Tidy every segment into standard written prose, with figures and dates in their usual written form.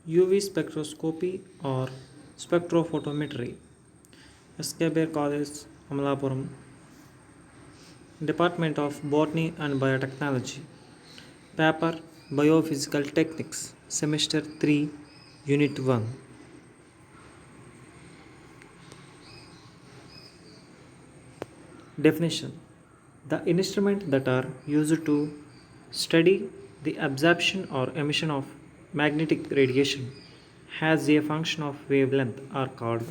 UV spectroscopy or spectrophotometry. SKBR College, Amalapuram, Department of Botany and Biotechnology. Paper Biophysical Techniques, Semester 3, Unit 1. Definition: the instruments that are used to study the absorption or emission of magnetic radiation has a function of wavelength are called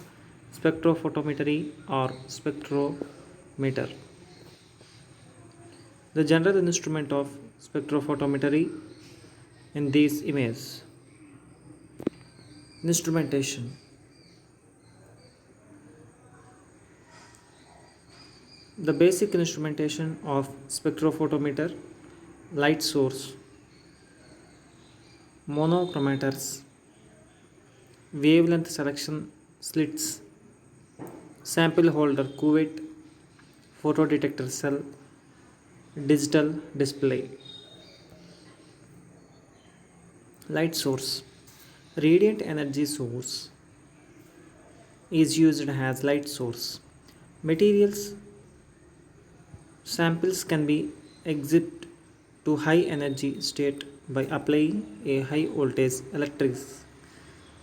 spectrophotometry or spectrometer. The general instrument of spectrophotometry in this image. Instrumentation. The basic instrumentation of spectrophotometer: light source, monochromators, wavelength selection slits, sample holder cuvette, photodetector cell, digital display. Light source: radiant energy source is used as light source. Materials samples can be excited to high energy state by applying a high voltage electric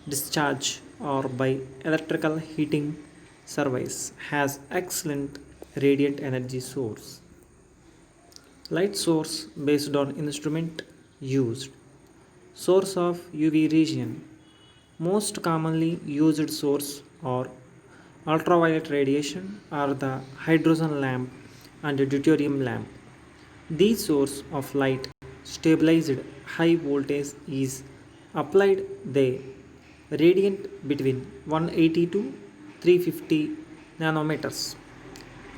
discharge or by electrical heating. Service has excellent radiant energy source. Light source based on instrument used. Source of UV region. Most commonly used source or ultraviolet radiation are the hydrogen lamp and deuterium lamp. These source of light stabilized high voltage is applied the radiant between 180 to 350 nanometers.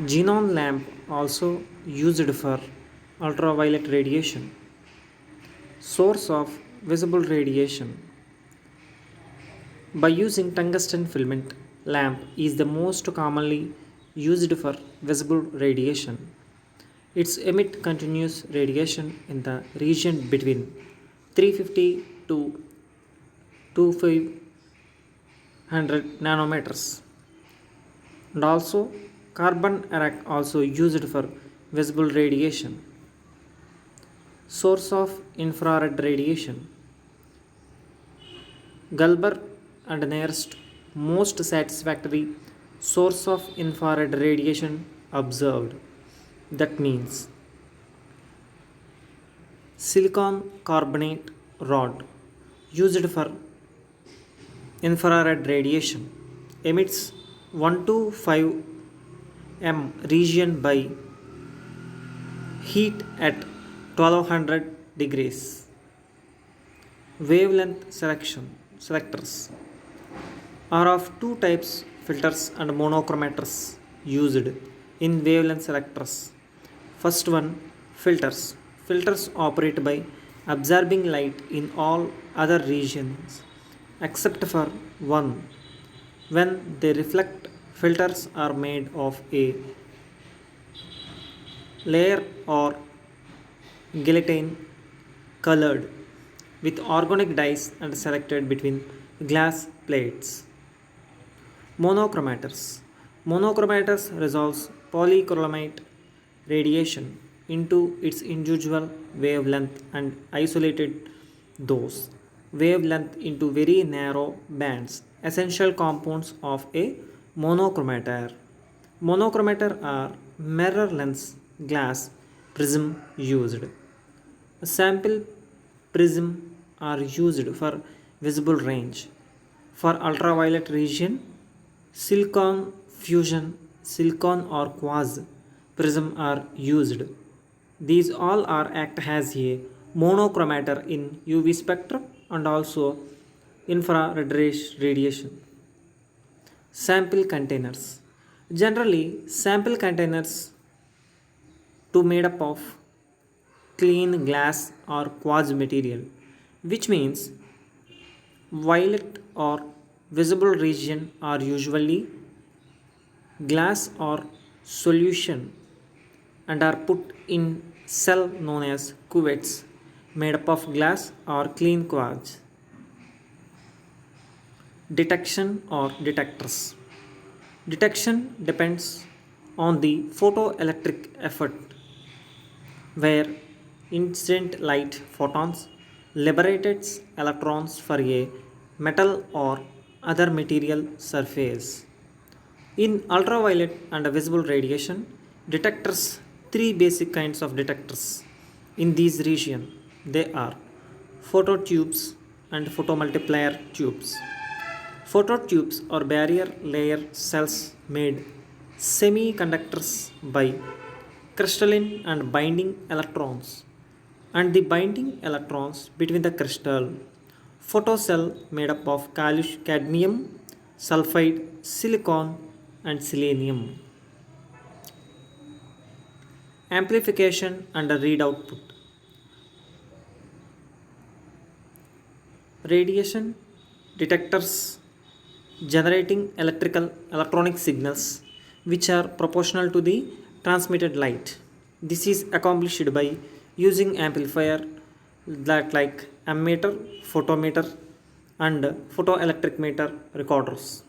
Xenon lamp also used for ultraviolet radiation. Source of visible radiation by using tungsten filament lamp is the most commonly used for visible radiation. It emits continuous radiation in the region between 350 to 2500 nanometers. And also carbon arc also used for visible radiation. Source of infrared radiation. Gulber and nearest most satisfactory source of infrared radiation observed. That means silicon carbonate rod used for infrared radiation emits 1 to 5 m region by heat at 1200 degrees. Wavelength selectors are of two types: filters and monochromators used in wavelength selectors. First one, filters. Filters operate by absorbing light in all other regions except for one. When they reflect, filters are made of a layer or gelatin colored with organic dyes and selected between glass plates. Monochromators. Monochromators resolves polychromate radiation into its individual wavelength and isolated those wavelength into very narrow bands, essential compounds of a monochromator. Monochromator are mirror lens glass prism used. A sample prism are used for visible range. For ultraviolet region, silicon fusion, silicon or quartz prism are used. These all are act as a monochromator in UV spectrum and also infrared radiation. Sample containers. Generally, sample containers to made up of clean glass or quartz material, which means violet or visible region are usually glass or solution and are put in cell known as cuvettes made up of glass or clean quartz. Detection or detectors. Detection depends on the photoelectric effect, where incident light photons liberates electrons for a metal or other material surface. In ultraviolet and visible radiation, detectors three basic kinds of detectors. In these region, they are phototubes and photomultiplier tubes. Phototubes are barrier layer cells made semiconductors by crystalline and binding electrons and the binding electrons between the crystal. Photocell made up of cadmium, sulfide, silicon and selenium. Amplification and read output. Radiation detectors generating electronic signals which are proportional to the transmitted light. This is accomplished by using amplifier that like ammeter, photometer and photoelectric meter recorders.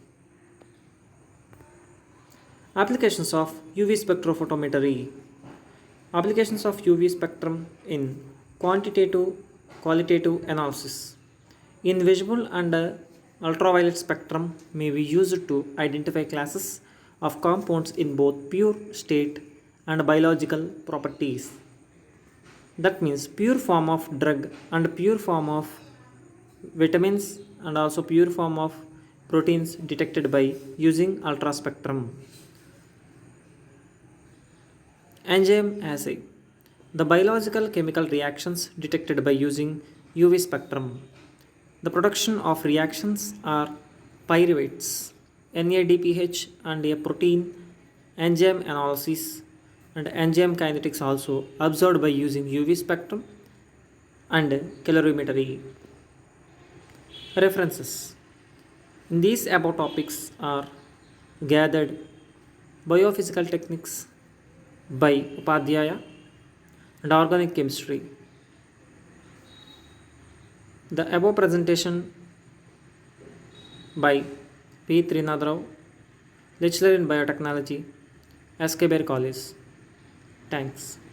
Applications of UV spectrophotometry. Applications of UV spectrum in quantitative qualitative analysis. In visible and ultraviolet spectrum may be used to identify classes of compounds in both pure state and biological properties. That means pure form of drug and pure form of vitamins and also pure form of proteins detected by using ultraspectrum. Enzyme assay. The biological chemical reactions detected by using UV spectrum. The production of reactions are pyruvates, NADPH and a protein enzyme analysis and enzyme kinetics also observed by using UV spectrum and calorimetry. References. In these above topics are gathered biophysical techniques by Upadhyaya and organic chemistry. The above presentation by P. Trinath Rao, lecturer in biotechnology, SK College. Thanks.